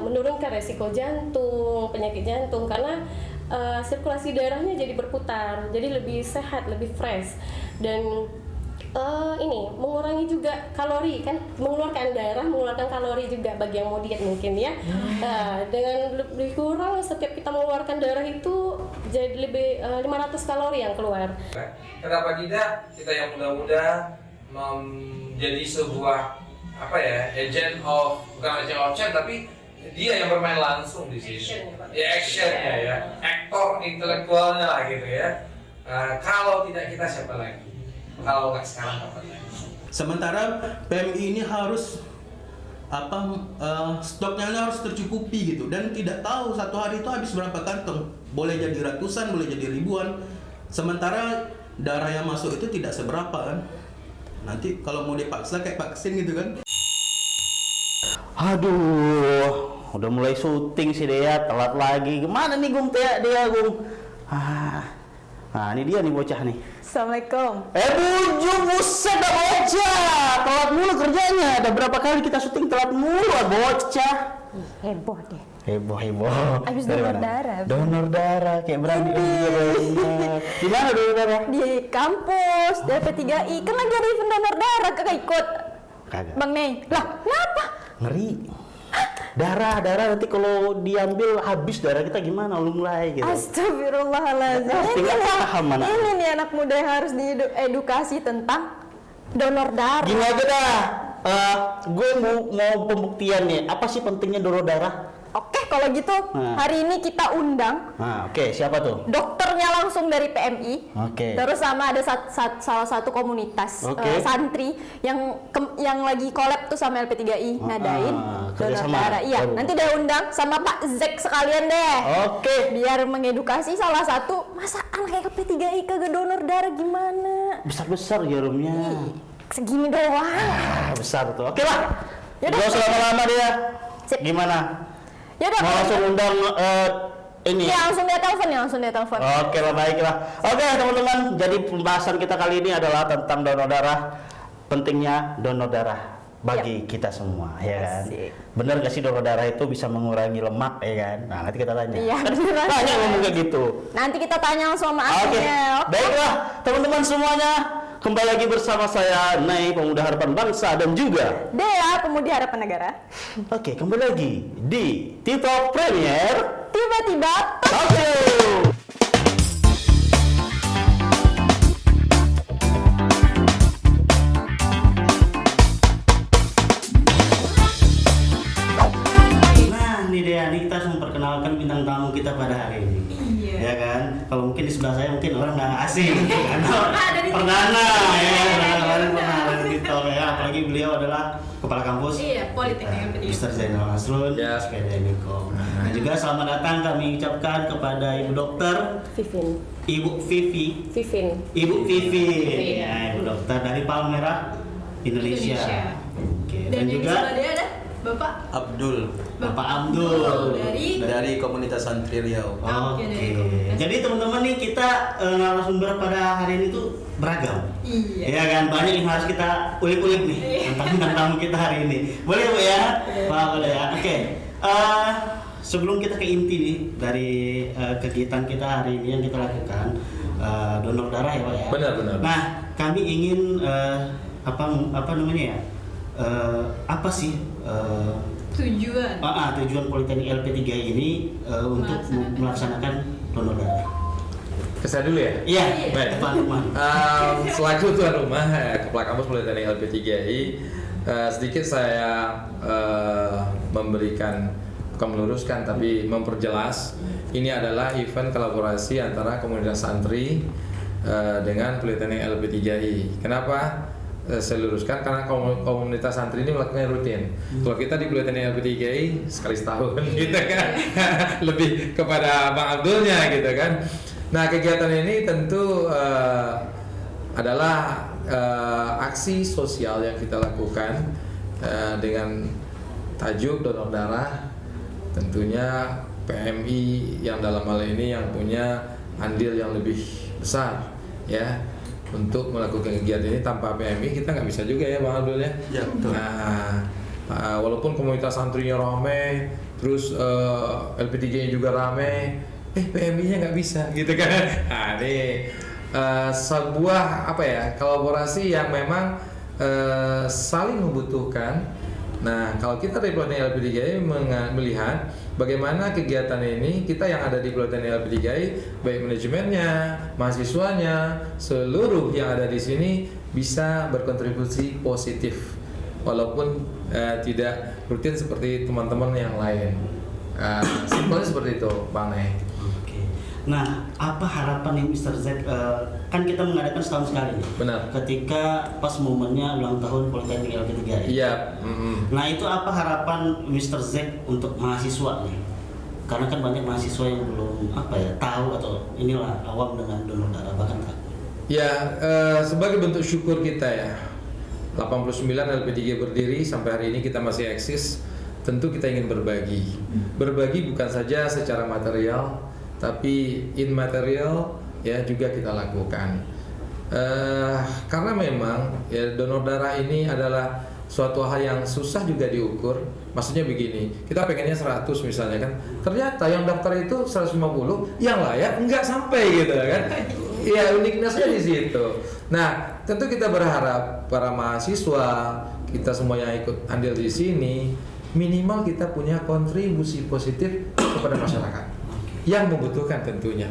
menurunkan resiko jantung, penyakit jantung karena sirkulasi darahnya jadi berputar, jadi lebih sehat, lebih fresh dan ini mengurangi juga kalori kan, mengeluarkan darah, mengeluarkan kalori juga bagi yang mau diet mungkin ya. Dengan lebih kurang setiap kita mengeluarkan darah itu jadi lebih 500 kalori yang keluar. Kenapa tidak kita yang muda-muda menjadi sebuah agent of change tapi dia yang bermain langsung di sini. Actionnya ya, aktor intelektualnya lah gitu ya. Kalau tidak kita siapa lagi? Kalau nggak sekarang kapan lagi? Sementara PMI ini harus stoknya harus tercukupi gitu dan tidak tahu satu hari itu habis berapa kantong. Boleh jadi ratusan, boleh jadi ribuan. Sementara darah yang masuk itu tidak seberapa kan. Nanti kalau mau dipaksa kayak vaksin gitu kan. Aduh, udah mulai syuting sih dia, telat lagi. Gimana nih Gung dia Gung? Nah ini dia nih bocah nih. Assalamualaikum. Buset dah bocah, telat mulu kerjanya. Ada berapa kali kita syuting telat mulu bocah. Heboh deh. Heboh. Abis donor darah. Donor darah, kayak berani banget. Di mana donor darah? Di kampus, di LP3I. Kan lagi ada event donor darah, kakak ikut. Kagak. Bang Ney. Lah, kenapa? Ngeri. Darah nanti kalau diambil habis darah kita gimana lu mulai gitu. Astagfirullahaladzim. Ini nih anak muda yang harus diedukasi tentang donor darah. Gini aja dah, gue mau pembuktian nih. Apa sih pentingnya donor darah? Oke, kalau gitu hari ini kita undang. Oke, siapa tuh? Dokternya langsung dari PMI. Oke. Terus sama ada salah satu komunitas santri yang lagi collab tuh sama LP3I ngadain donor darah. Iya, nanti dia undang sama Pak Zek sekalian deh. Oke. Biar mengedukasi salah satu masa anak LP3I kagak donor darah gimana? Besar jarumnya. Segini doang. Besar tuh. Oke lah. Yaudah. Gak usah lama-lama dia. Sip. Gimana? Yaudah. Mau langsung undang ini? Ya langsung dia telepon. Oke lah, baiklah. Oke teman-teman, jadi pembahasan kita kali ini adalah tentang donor darah. Pentingnya donor darah bagi kita semua, ya kan? Bener gak sih donor darah itu bisa mengurangi lemak, ya kan? Nah nanti kita tanya. Iya, tanya ngomong kayak gitu. Nanti kita tanya langsung sama ahlinya. Oke. Baiklah teman-teman semuanya, kembali lagi bersama saya Nay, pemuda harapan bangsa, dan juga Dea, pemudi harapan negara. Oke, kembali lagi di TikTok Premier Tiba-tiba Oke. Nah, ini dia, nih kita memperkenalkan bintang tamu kita pada hari ini. Iya. Ya kan? Kalau mungkin di sebelah saya mungkin orang nggak asing. Perdana, ya. Perdana di TikTok ya. Apalagi beliau adalah kepala kampus. Iya, Politeknik LP3I. Mr. Zainal Hasrun, SPDMIKOM. Nah, juga selamat datang kami ucapkan kepada Ibu Dokter Ibu Vivi. Ibu Vivi. Ya, Ibu Dokter dari Palmerah, Indonesia. Oke. Dan juga sebelah dia ada Bapak Bapak Abdul dari komunitas santri Riau. Oke. Jadi teman-teman nih kita narasumber pada hari ini tuh beragam. Iya. Ya kan, banyak yang harus kita ulik-ulik nih tentang tamu kita hari ini. Boleh Bu ya? Pak, boleh ya. Oke. Sebelum kita ke inti nih dari kegiatan kita hari ini yang kita lakukan, donor darah ya Pak ya. Benar. Nah, kami ingin apa namanya ya? Apa sih tujuan Politeknik LP3I ini untuk melaksanakan donor darah? Ke saya dulu ya? Iya, baik. Tuan rumah. Selaku tuan rumah Kepala Kampus Politeknik LP3I, sedikit saya bukan meluruskan tapi memperjelas. Ini adalah event kolaborasi antara komunitas santri dengan Politeknik LP3I. Kenapa? Saya luruskan karena komunitas santri ini melakukan rutin. Kalau kita di Politeknik LP3I sekali setahun gitu kan. Lebih kepada Bang Abdulnya gitu kan. Nah, kegiatan ini tentu adalah aksi sosial yang kita lakukan dengan tajuk donor darah. Tentunya PMI yang dalam hal ini yang punya andil yang lebih besar ya. Untuk melakukan kegiatan ini tanpa PMI kita nggak bisa juga ya Bang Abdul ya. Ya betul. Nah, Walaupun komunitas santrinya rame, terus LP3-nya juga rame, PMI-nya nggak bisa gitu kan. Nah, ini sebuah kolaborasi yang memang saling membutuhkan. Nah, kalau kita dari Politeknik LP3I melihat bagaimana kegiatan ini, kita yang ada di Politeknik LP3I, baik manajemennya, mahasiswanya, seluruh yang ada di sini bisa berkontribusi positif, walaupun tidak rutin seperti teman-teman yang lain. Simpelnya seperti itu, Bang Neh. Nah, apa harapan nih Mr. Z? Kan kita mengadakan setahun sekali nih. Benar. Ketika pas momennya ulang tahun Politeknik LP3I. Iya. Nah, itu apa harapan Mr. Z untuk mahasiswa nih? Karena kan banyak mahasiswa yang belum tahu atau inilah awam dengan donor darah, bahkan takut. Ya, sebagai bentuk syukur kita ya, 89 LP3I berdiri sampai hari ini kita masih eksis. Tentu kita ingin berbagi. Berbagi bukan saja secara material, tapi immaterial ya juga kita lakukan. Karena memang ya donor darah ini adalah suatu hal yang susah juga diukur. Maksudnya begini, kita pengennya 100 misalnya kan, ternyata yang daftar itu 150, yang layak enggak sampai gitu kan. Ya uniqueness-nya di situ. Nah, tentu kita berharap para mahasiswa, kita semua yang ikut andil di sini, minimal kita punya kontribusi positif kepada masyarakat yang membutuhkan tentunya.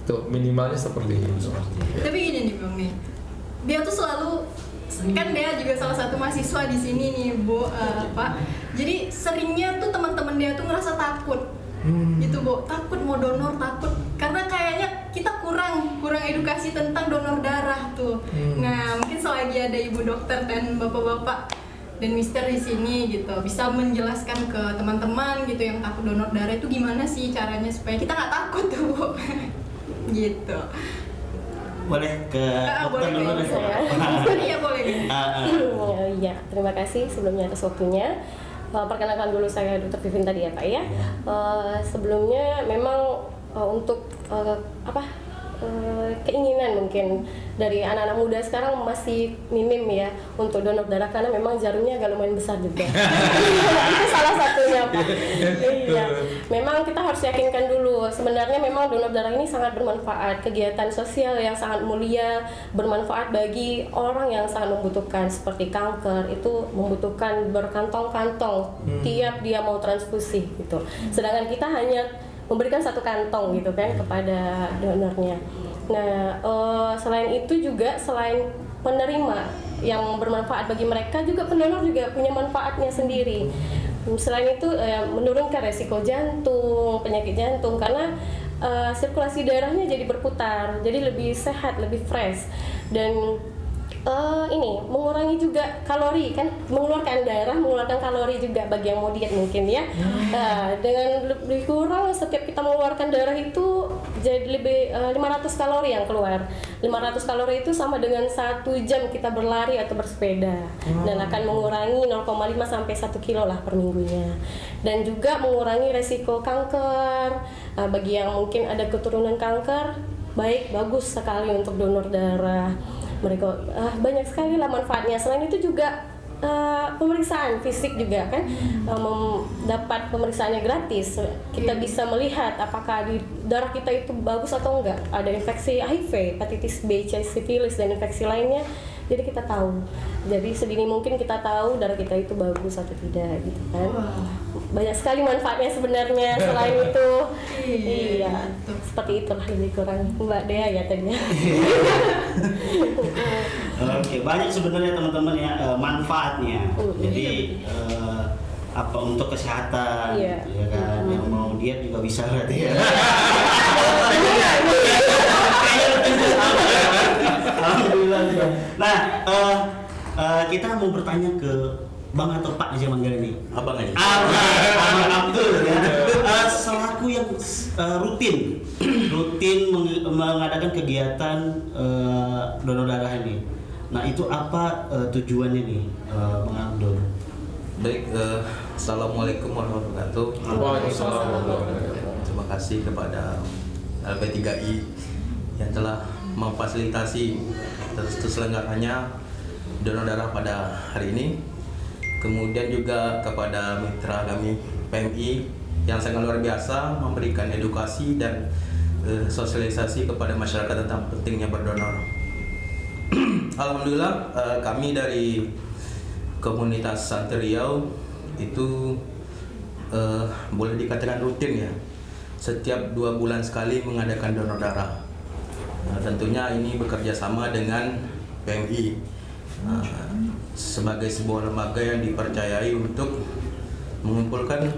Tuh minimalnya seperti itu. Tapi gini nih Bang nih, dia tuh selalu kan dia juga salah satu mahasiswa di sini nih Bu, Pak. Jadi seringnya tuh teman-teman dia tuh ngerasa takut, gitu Bu, takut mau donor, takut karena kayaknya kita kurang edukasi tentang donor darah tuh. Nah mungkin selagi ada ibu dokter dan bapak-bapak dan Mister di sini gitu bisa menjelaskan ke teman-teman gitu yang takut donor darah itu gimana sih caranya supaya kita nggak takut tuh Bu. Gitu. Boleh ke dokter dulu deh. Iya boleh. Iya, terima kasih sebelumnya atas waktunya. Perkenalkan dulu saya Dr. Vivin tadi ya Pak ya. Sebelumnya memang untuk keinginan mungkin dari anak-anak muda sekarang masih minim ya untuk donor darah karena memang jarumnya agak lumayan besar juga. Itu salah satunya Pak. Iya. Memang kita harus yakinkan dulu sebenarnya memang donor darah ini sangat bermanfaat, kegiatan sosial yang sangat mulia, bermanfaat bagi orang yang sangat membutuhkan seperti kanker itu membutuhkan berkantong-kantong tiap dia mau transfusi gitu. Sedangkan kita hanya memberikan satu kantong gitu kan kepada donornya. Nah, selain itu juga selain penerima yang bermanfaat bagi mereka juga pendonor juga punya manfaatnya sendiri. Selain itu menurunkan resiko jantung, penyakit jantung karena sirkulasi darahnya jadi berputar, jadi lebih sehat, lebih fresh dan ini mengurangi juga kalori kan, mengeluarkan darah, mengeluarkan kalori juga bagi yang mau diet mungkin ya. Dengan lebih kurang setiap kita mengeluarkan darah itu jadi lebih 500 kalori yang keluar. 500 kalori itu sama dengan 1 jam kita berlari atau bersepeda dan akan mengurangi 0,5 sampai 1 kilo lah per minggunya. Dan juga mengurangi resiko kanker bagi yang mungkin ada keturunan kanker, bagus sekali untuk donor darah. Mereka banyak sekali lah manfaatnya. Selain itu juga pemeriksaan fisik juga kan, dapat pemeriksaannya gratis. Kita bisa melihat apakah di darah kita itu bagus atau enggak. Ada infeksi HIV, hepatitis B, sifilis dan infeksi lainnya. Jadi kita tahu. Jadi sedini mungkin kita tahu darah kita itu bagus atau tidak gitu kan. Banyak sekali manfaatnya sebenarnya selain itu. Iya. Seperti itulah lebih kurang Mbak Dea ya tadinya. Oke, banyak sebenarnya teman-teman ya manfaatnya. Jadi apa untuk kesehatan, ya kan? Yang mau diet juga bisa berarti ya. Alhamdulillah. Nah, kita mau bertanya ke Bang atau Pak di zaman ini. Abang aja. Abang Abdul ya. Selaku yang rutin mengadakan kegiatan donor darah ini. Nah, itu apa tujuannya nih, Bang Abdul? Baik, assalamualaikum warahmatullahi wabarakatuh. Waalaikumsalam. Terima kasih kepada LP3I yang telah memfasilitasi terselenggaranya donor darah pada hari ini. kemudian juga kepada mitra kami PMI yang sangat luar biasa memberikan edukasi dan sosialisasi kepada masyarakat tentang pentingnya berdonor. Alhamdulillah kami dari komunitas Santri Riau itu boleh dikatakan rutin ya, setiap 2 bulan sekali mengadakan donor darah. Tentunya ini bekerja sama dengan PMI sebagai sebuah lembaga yang dipercayai untuk mengumpulkan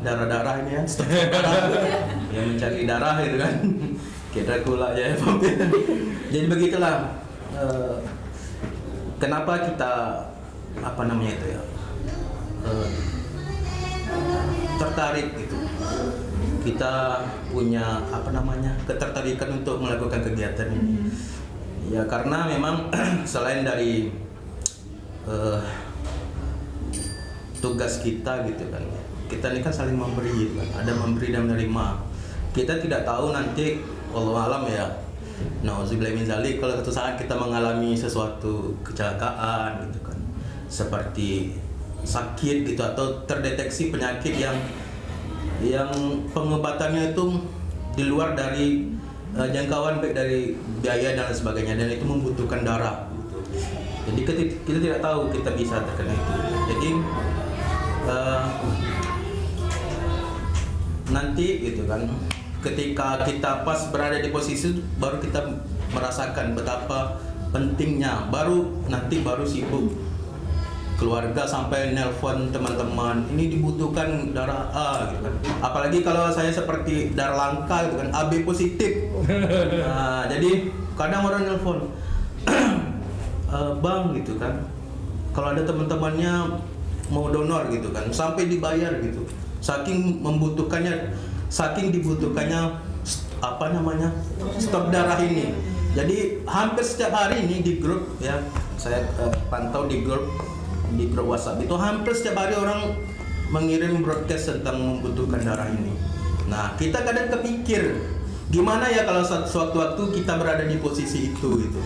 darah-darah ini ya, stok darah yang mencari darah gitu kan. Kita kula ya. Jadi begitulah kenapa kita tertarik gitu. Kita punya ketertarikan untuk melakukan kegiatan ini. Ya karena memang selain dari tugas kita gitu kan, kita ini kan saling memberi gitu kan, ada memberi dan menerima. Kita tidak tahu nanti wallahu alam ya, nauzubillah min dzalik, kalau suatu saat kita mengalami sesuatu kecelakaan gitu kan, seperti sakit gitu atau terdeteksi penyakit yang pengobatannya itu di luar dari jangkauan baik dari biaya dan lain sebagainya, dan itu membutuhkan darah gitu. Jadi kita tidak tahu kita bisa terkena itu. Jadi nanti gitu kan, ketika kita pas berada di posisi itu, baru kita merasakan betapa pentingnya, baru sibuk keluarga sampai nelpon teman-teman, ini dibutuhkan darah A gitu kan. Apalagi kalau saya seperti darah langka gitu kan, AB positif. Nah, jadi kadang orang nelpon, bang gitu kan, kalau ada teman-temannya mau donor gitu kan, sampai dibayar gitu. Saking dibutuhkannya stok darah ini. Jadi hampir setiap hari ini di grup ya, saya pantau di grup WhatsApp itu hampir setiap hari orang mengirim broadcast tentang membutuhkan darah ini. Nah, kita kadang kepikir gimana ya kalau suatu waktu kita berada di posisi itu gitu.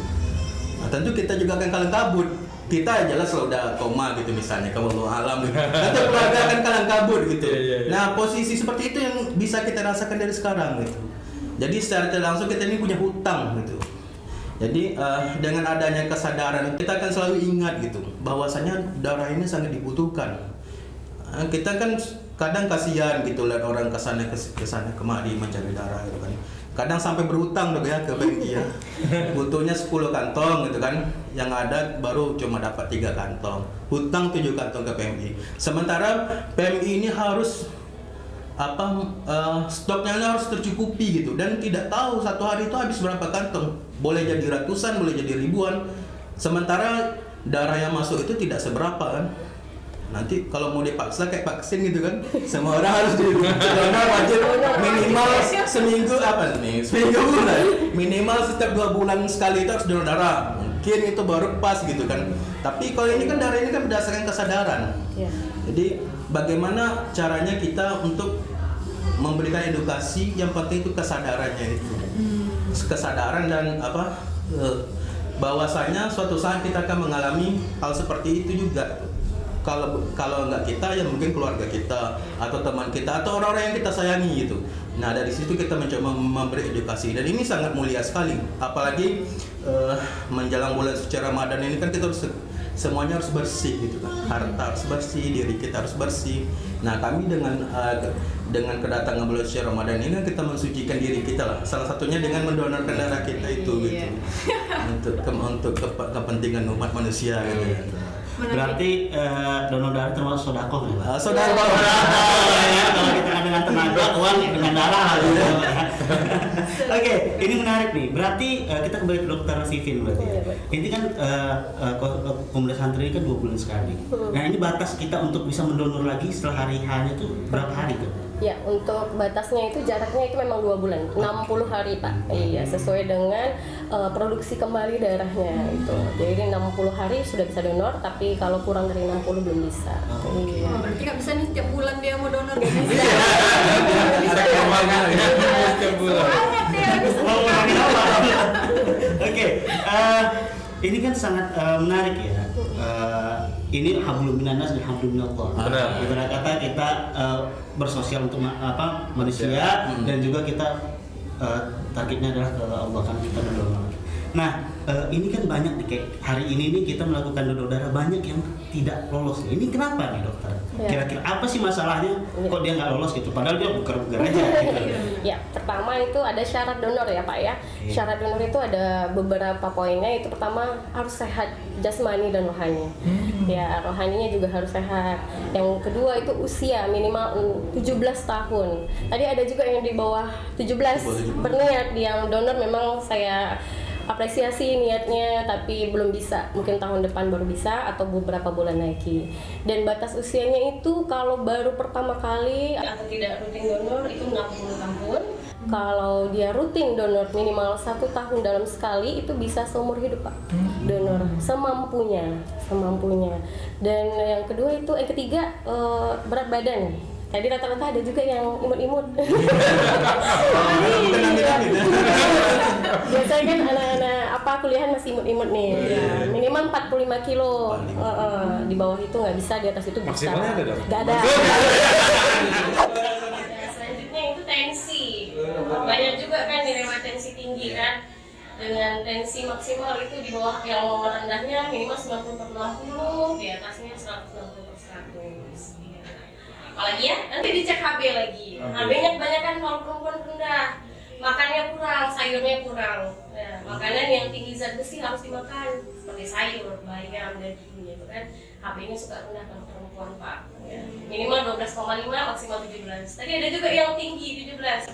Nah, tentu kita juga akan kalang kabut. Kita jelas kalau udah koma gitu misalnya, kalau alam gitu. Nanti keluarga akan kalang kabut gitu. Nah, posisi seperti itu yang bisa kita rasakan dari sekarang gitu. Jadi secara tidak langsung kita ini punya hutang gitu. Jadi dengan adanya kesadaran kita akan selalu ingat gitu bahwasanya darah ini sangat dibutuhkan. Kita kan kadang kasihan gitu lihat orang kesana kemari mencari darah gitu kan. Kadang sampai berhutang dong ya ke PMI ya. Butuhnya 10 kantong gitu kan. Yang ada baru cuma dapat 3 kantong. Hutang 7 kantong ke PMI. Sementara PMI ini harus stoknya harus tercukupi gitu, dan tidak tahu satu hari itu habis berapa kantong, boleh jadi ratusan, boleh jadi ribuan. Sementara darah yang masuk itu tidak seberapa kan. Nanti kalau mau dipaksa kayak vaksin gitu kan, semua orang harus donor wajib minimal seminggu bulan, minimal setiap 2 bulan sekali itu harus donor darah. Mungkin itu baru pas gitu kan. Tapi kalau ini kan darah ini kan berdasarkan kesadaran. Jadi bagaimana caranya kita untuk memberikan edukasi, yang penting itu kesadarannya itu. Kesadaran dan bahwasanya suatu saat kita akan mengalami hal seperti itu juga. Kalau enggak kita ya mungkin keluarga kita atau teman kita atau orang-orang yang kita sayangi gitu. Nah, dari situ kita mencoba memberi edukasi, dan ini sangat mulia sekali. Apalagi menjelang bulan suci Ramadan ini kan kita harus semuanya harus bersih gitu kan, harta harus bersih, diri kita harus bersih. Nah, kami dengan kedatangan bulan suci Ramadan ini kan kita mensucikan diri kita lah, salah satunya dengan mendonorkan darah kita itu gitu, untuk kepentingan umat manusia gitu ya. Berarti donor darah termasuk sodako ya Pak? Sodako ya, kalau kita dengan tenaga, uang dengan darah gitu. Oke, ini menarik nih. Berarti kita kembali ke Dokter Vivin berarti. Ini kan komunitas santri kan 2 bulan sekali. Nah, ini batas kita untuk bisa mendonor lagi setelah hari H-nya itu berapa hari tuh? Ya, untuk batasnya itu jaraknya itu memang 2 bulan, 60 hari Pak. Iya, sesuai dengan produksi kembali darahnya itu. Jadi 60 hari sudah bisa donor, tapi kalau kurang dari 60 belum bisa. Iya. Berarti nggak bisa nih setiap bulan dia mau donor gitu. Setiap bulan. Oke, ini kan sangat menarik ya. ini hablum minannas dan hablum minallah. Benar. Ibarat kata kita bersosial untuk manusia dan juga kita targetnya adalah ke Allah kan, kita mendonor. Nah, ini kan banyak nih kayak hari ini nih kita melakukan donor darah, banyak yang tidak lolos. Ini kenapa nih dokter? Ya. Kira-kira apa sih masalahnya? Kok dia nggak lolos gitu? Padahal dia bugar-bugar aja. Gitu. Ya, pertama itu ada syarat donor ya Pak ya. Syarat donor itu ada beberapa poinnya. Itu pertama harus sehat jasmani dan rohani. Ya, rohaninya juga harus sehat. Yang kedua itu usia minimal 17 tahun. Tadi ada juga yang di bawah 17 berniat yang donor, memang saya apresiasi niatnya, tapi belum bisa, mungkin tahun depan baru bisa atau beberapa bulan lagi. Dan batas usianya itu kalau baru pertama kali atau tidak rutin donor itu 60 tahun. Kalau dia rutin donor minimal 1 tahun dalam sekali itu bisa seumur hidup Pak. Donor semampunya. Dan yang kedua itu ketiga berat badan. Tadi rata-rata ada juga yang imut-imut. Biasanya kan anak-anak kuliahan masih imut-imut nih. Ya, minimal 45 kilo. Di bawah itu nggak bisa, di atas itu bisa. Maksimalnya ada dong? Nggak ada. Selanjutnya itu tensi. Banyak juga kan direwat tensi tinggi kan. Dengan tensi maksimal itu di bawah yang rendahnya minimal 90/60, di atasnya 160/100. Apalagi ya, nanti dicek HB lagi. HB-nya kebanyakan kalau perempuan rendah, makannya kurang, sayurnya kurang. Ya, makanan yang tinggi zat besi harus dimakan, seperti sayur, bayam, daging gitu kan. HB-nya suka rendah kalau perempuan Pak. Ya. Minimal 12,5, maksimal 17. Tadi ada juga yang tinggi 17.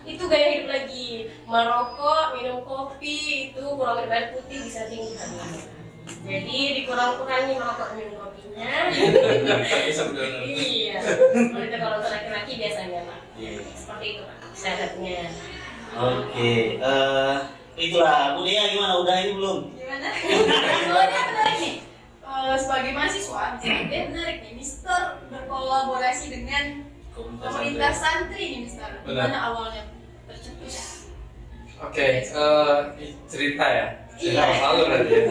Itu gaya hidup lagi, merokok, minum kopi, itu kurang minum air putih bisa tinggi HB-nya. Jadi dikurang-kurangi merokok minum kopinya. Iya. Itu kalau untuk laki-laki biasanya Pak. Seperti itu Pak syaratnya. Oke, itulah Bu Dea, gimana? Udah ini belum? Gimana? Soalnya menarik nih. Sebagai mahasiswa, dia menarik nih. Mister berkolaborasi dengan komunitas santri nih Mister. Gimana awalnya tercetus? Oke, cerita ya. Cerita Iya. selalu berarti ya.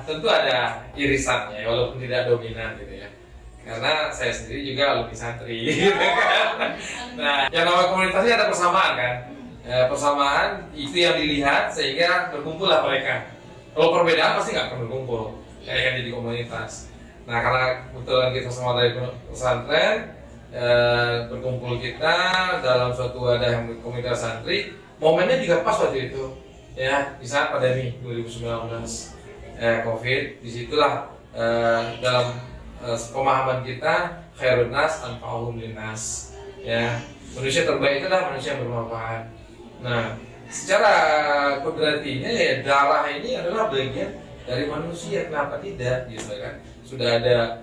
Tentu ada irisannya walaupun tidak dominan gitu ya, karena saya sendiri juga alumni santri gitu kan. Nah, yang namanya komunitasnya ada persamaan kan, persamaan itu yang dilihat sehingga berkumpullah mereka. Kalau perbedaan pasti nggak akan berkumpul kayak jadi komunitas. Nah, karena kebetulan kita semua dari pesantren, berkumpul kita dalam suatu wadah yang komunitas santri, momennya juga pas waktu itu. Ya, di saat pandemi 2019 COVID, disitulah dalam pemahaman kita khairun nas anfa'uhum linnas. Ya, manusia terbaik itu adalah manusia yang bermanfaat. Nah, secara kudratinya ya darah ini adalah bagian dari manusia, kenapa tidak gitu kan? Sudah ada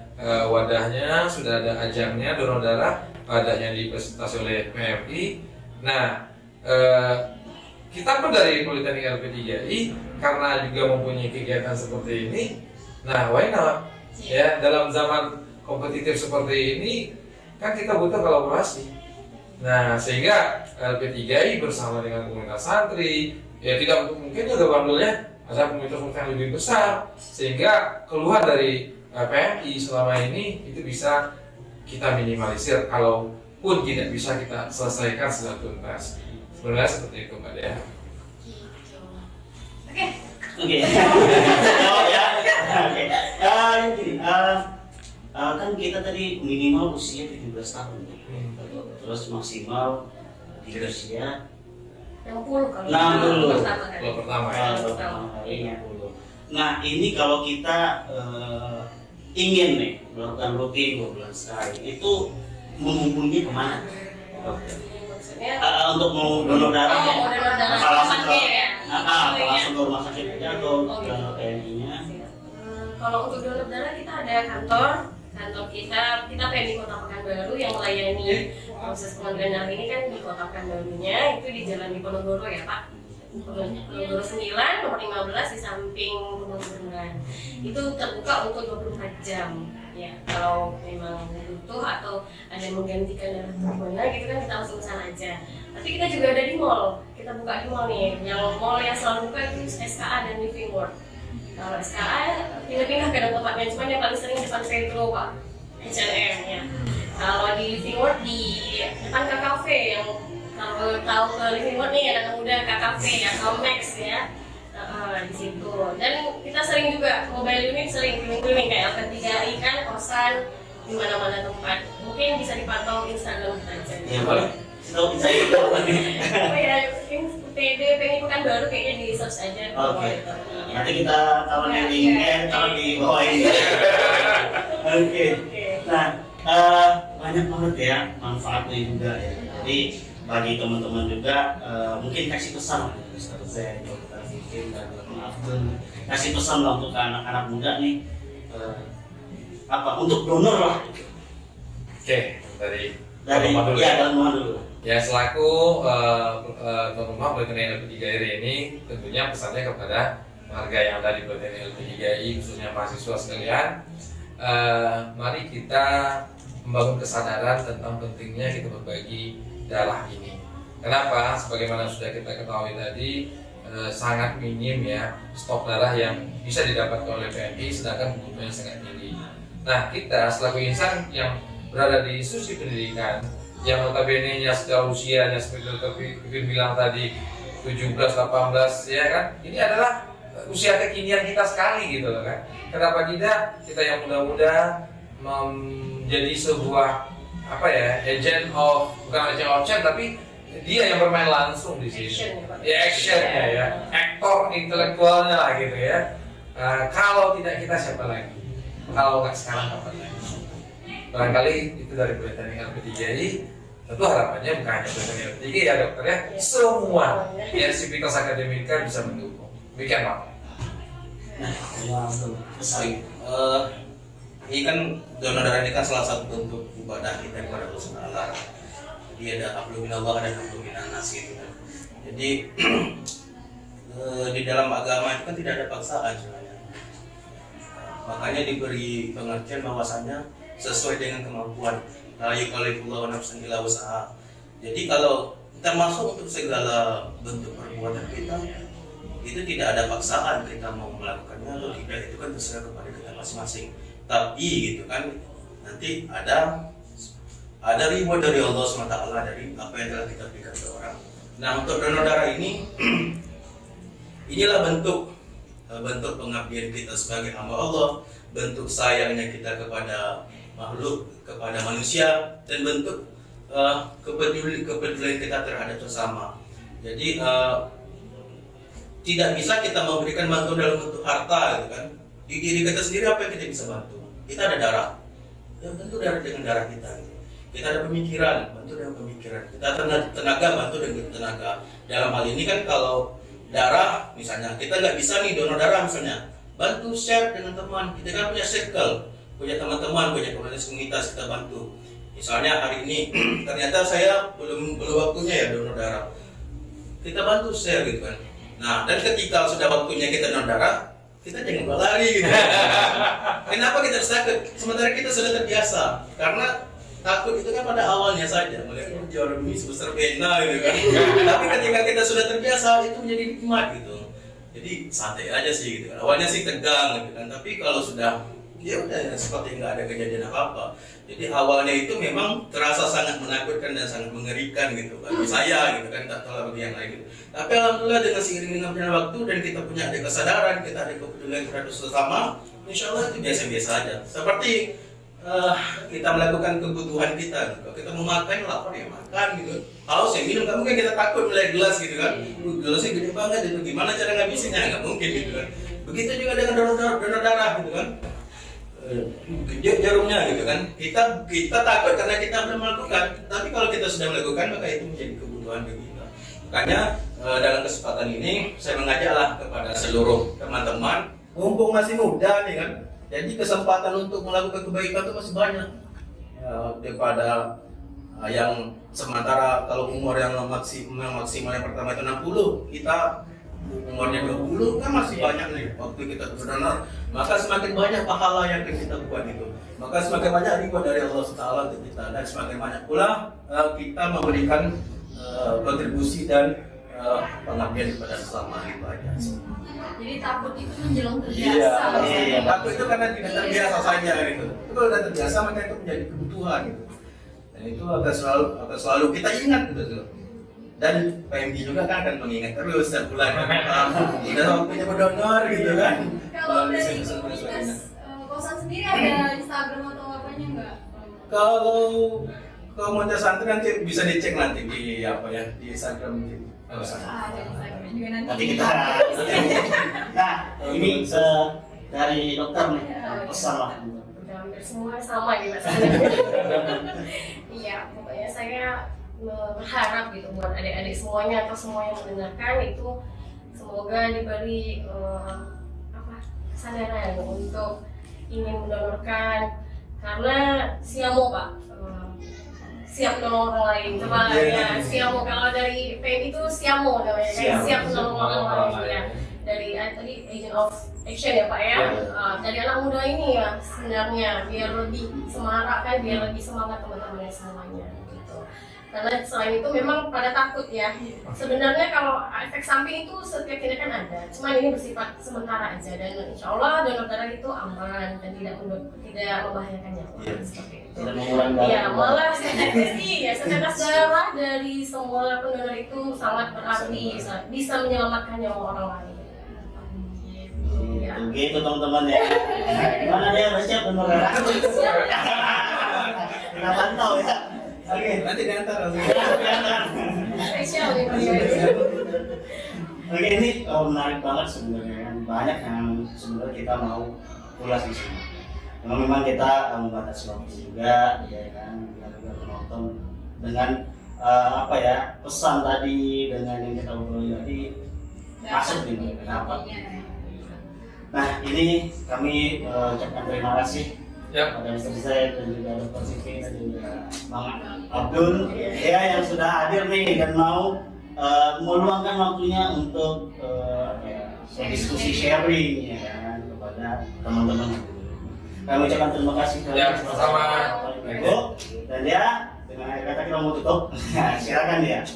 wadahnya, sudah ada ajangnya donor darah, wadahnya difasilitasi oleh PMI. Nah, kita pun dari Politeknik LP3I karena juga mempunyai kegiatan seperti ini, nah why not? Ya, dalam zaman kompetitif seperti ini kan kita butuh kolaborasi. Nah, sehingga LP3I bersama dengan komunitas santri, ya tidak mungkin juga bandulnya ada komunitas yang lebih besar, sehingga keluar dari PMI selama ini itu bisa kita minimalisir, kalaupun tidak bisa kita selesaikan secara tuntas. Sebenarnya seperti itu Mbak Dea. Oke. Jawab ya. Oke. Gini, kan kita tadi minimal usia 17 tahun. Terus maksimal di usia 60 kalau 60. pertama kan. Kalau pertama ya. Iya. Nah, ini kalau kita ingin nih melakukan rutin 2 bulan sekali, itu menghubungi kemana? Maksudnya Untuk mau donor darah ya? mau donor darah Apa langsung sama ke ya? langsung ke rumah sakit aja atau ke PMI-nya? Kalau untuk donor darah kita ada kantor kita PMI Kota Pekanbaru yang melayani proses pengambilan darah ini kan di Kota Pekanbarunya itu di Jalan Diponegoro ya Pak. Diponegoro 9 nomor 15 di samping Rumah Gubernur. Itu terbuka untuk 24 jam. Ya, kalau memang butuh atau ada yang menggantikan darah mana gitu kan kita langsung kesana aja. Tapi kita juga ada di mall. Kita buka di mall nih. Yang mall yang selalu buka itu SKA dan Living World. Kalau sekarang pindah-pindah ke tempatnya, cuman yang paling sering depan Sentro Pak, H&M ya. Kalau di Living World di depan KKV yang kalau tahu ke Living World nih anak muda KKV atau Max ya. Di situ. Dan kita sering juga mobile unit sering keliling-keliling kayak LP3I kan, kosan di mana-mana tempat. Mungkin bisa dipantau Instagram kita aja. Ya boleh. Tahu bisa itu apa nih? Oh ya, PD pengen Pekanbaru kayaknya di search aja. Oke. Nanti kita taruh di link, taruh di bawah ini. Oke. Nah, banyak banget ya manfaatnya juga ya. Jadi bagi teman-teman juga mungkin kasih pesan Ustaz Zain, Dr. Fikri dan Dr. Abdul, kasih pesan lah untuk anak-anak muda nih untuk donor lah. Oke, dari Dalam rumah dulu. Ya, selaku tuan rumah Politeknik LP3I ini tentunya pesannya kepada warga yang ada di Politeknik LP3I, khususnya mahasiswa sekalian, mari kita membangun kesadaran tentang pentingnya kita berbagi darah ini. Kenapa? Sebagaimana sudah kita ketahui tadi, sangat minim ya stok darah yang bisa didapatkan oleh PMI, sedangkan kebutuhannya sangat tinggi. Nah, kita selaku insan yang berada di institusi pendidikan yang notabene-nya secara usianya seperti Dr. Fikri bilang tadi 17, 18 ya kan, ini adalah usia kekinian kita sekali gitu loh kan. Kenapa tidak kita yang muda-muda menjadi sebuah agent of, bukan agent of change, tapi dia yang bermain langsung di sini. Actionnya ya, aktor intelektualnya lah gitu ya. Kalau tidak kita siapa lagi? Kalau nggak sekarang kapan lagi? Barangkali itu dari Politeknik LP3I. Tentu harapannya bukan hanya Politeknik LP3I ya dokter ya, semua ya sivitas akademika bisa mendukung. Demikian Pak. Ini kan donor darah ini kan salah satu bentuk ibadah kita kepada Allah Subhanahu. Jadi ada hablum minallah dan hablum minannas gitu kan. Jadi di dalam agama itu kan tidak ada paksaan sebenarnya. Makanya diberi pengertian bahwasannya sesuai dengan kemampuan. La yukallifullahu nafsan illa wus'aha. Jadi kalau termasuk untuk segala bentuk perbuatan kita itu tidak ada paksaan kita mau melakukannya atau tidak, itu kan terserah kepada kita masing-masing. Tapi gitu kan nanti ada reward dari Allah SWT dari apa yang telah kita berikan ke orang. Nah, untuk donor darah ini inilah bentuk pengabdian kita sebagai hamba Allah, bentuk sayangnya kita kepada makhluk, kepada manusia, dan bentuk kepedulian kita terhadap sesama. Jadi tidak bisa kita memberikan bantuan dalam bentuk harta gitu kan. Di diri kita sendiri apa yang kita bisa bantu? Kita ada darah, ya tentu darah dengan darah kita gitu. Kita ada pemikiran, bantu dengan pemikiran. Kita tenaga, bantu dengan tenaga. Dalam hal ini kan kalau darah misalnya, kita nggak bisa nih donor darah misalnya, bantu share dengan teman. Kita kan punya circle, punya teman-teman, punya komunitas kita bantu. Misalnya hari ini ternyata saya belum waktunya ya donor darah, kita bantu share gitu kan. Nah, dan ketika sudah waktunya kita donor darah, kita jangan berlari gitu. Kenapa kita harus takut? Sementara kita sudah terbiasa. Karena takut itu kan pada awalnya saja, melihat juara bumi sebesar pena gitu kan. Tapi ketika kita sudah terbiasa, itu menjadi nikmat gitu. Jadi santai aja sih gitu kan. Awalnya sih tegang gitu kan, tapi kalau sudah ya udah seperti nggak ada kejadian apa-apa. Jadi awalnya itu memang terasa sangat menakutkan dan sangat mengerikan gitu bagi saya gitu kan, tak tahu bagi yang lain gitu. Tapi alhamdulillah dengan seiring dengan berjalannya waktu dan kita punya ada kesadaran, kita ada kepedulian terhadap sesama, insya Allah itu biasa-biasa aja. Seperti kita melakukan kebutuhan kita gitu. Kita mau makan, lapar ya makan gitu. Haus ya minum, nggak mungkin kita takut melihat gelas gitu kan. Gelasnya gede banget itu, gimana cara ngabisinnya? Nggak mungkin gitu kan. Begitu juga dengan donor darah gitu kan. Jarumnya gitu kan, kita takut karena kita belum melakukan, tapi kalau kita sudah melakukan maka itu menjadi kebutuhan bagi kita. Makanya dalam kesempatan ini saya mengajaklah kepada seluruh teman-teman, mumpung masih muda nih kan, jadi kesempatan untuk melakukan kebaikan itu masih banyak ya, daripada yang sementara kalau umur yang maksimal yang pertama itu 60, kita umurnya 20 kan masih banyak nih waktu kita berdonor, maka semakin banyak pahala yang kita buat itu, maka semakin banyak reward dari Allah Taala untuk kita, dan semakin banyak pula kita memberikan kontribusi dan pengabdian kepada sesama itu aja. Jadi takut itu menjelang Iya, terbiasa. takut itu karena tidak terbiasa saja gitu. Itu kalau udah terbiasa maka itu menjadi kebutuhan gitu. Dan itu akan selalu kita ingat gitu. Dan PMG juga kan akan mengingat terus setiap bulan. Udah waktunya berdonor gitu kan. Kalau dari komunitas kosan sendiri ada Instagram atau apanya nggak? Kalau komunitas santri nanti bisa dicek nanti di apa ya di Instagram mungkin. Ada Instagram juga nanti. Nanti kita. Nah, ini dari dokter nih pesan lah. Udah hampir semua sama gitu Mas. Iya, pokoknya saya berharap gitu buat adik-adik semuanya atau semua yang mendengarkan itu semoga diberi kesadaran untuk ingin mendonorkan karena siamo Pak, siap menolong orang lain. Coba ya siamo, kalau dari PM itu siamo namanya kan, siap menolong orang lain ya. Dari tadi agent of action ya Pak ya. Dari anak muda ini ya sebenarnya biar lebih semarak kan, biar lebih semangat teman-teman semuanya gitu. Karena selain itu memang pada takut ya. Sebenarnya kalau efek samping itu setiap ini kan ada, cuman ini bersifat sementara aja dan insya Allah donor darah itu aman dan tidak membahayakan nyawa seperti itu. Tidak mengurangi Iya, malah setetes darah dari semua pendonor itu sangat berarti, bisa menyelamatkan nyawa orang lain. Begitu teman-teman ya. Gimana dia udah siap donor darah? Kita pantau ya. Oke, nanti diantar. Spesial nih Pak Yai. Oke, ini menarik banget sebenarnya. Banyak yang sebenarnya kita mau ulas di sini. Memang kita membatasi waktu juga, ya kan, kita juga penonton dengan apa ya pesan tadi dengan yang kita obrolin tadi masuk di kenapa? Nah ini kami ucapkan terima kasih pada Mr. Zaid dan juga Dr. Sivi dan juga Bang Abdul ya yang sudah hadir nih dan mau meluangkan waktunya untuk diskusi sharing ya kan kepada teman-teman. Kami ucapkan terima kasih sama Ibu dan ya dengan akhir kata kita mau tutup. Silakan dia.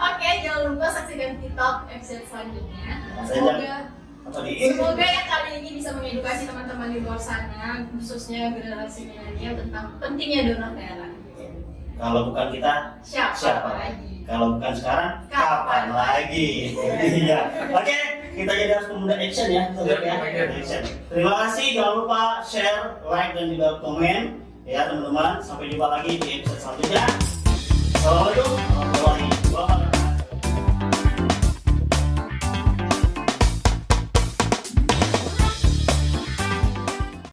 Oke, jangan lupa saksikan TikTok episode selanjutnya. Semoga yang kali ini bisa mengedukasi teman-teman di luar sana, khususnya generasi milenial tentang pentingnya donor darah. Kalau bukan kita, siapa lagi? Kalau bukan sekarang, kapan lagi? Iya. Oke, kita jadi harus pemuda action ya, sobat ya. Action. Terima kasih, jangan lupa share, like dan juga komen ya teman-teman. Sampai jumpa lagi di episode selanjutnya. Assalamualaikum warahmatullahi wabarakatuh.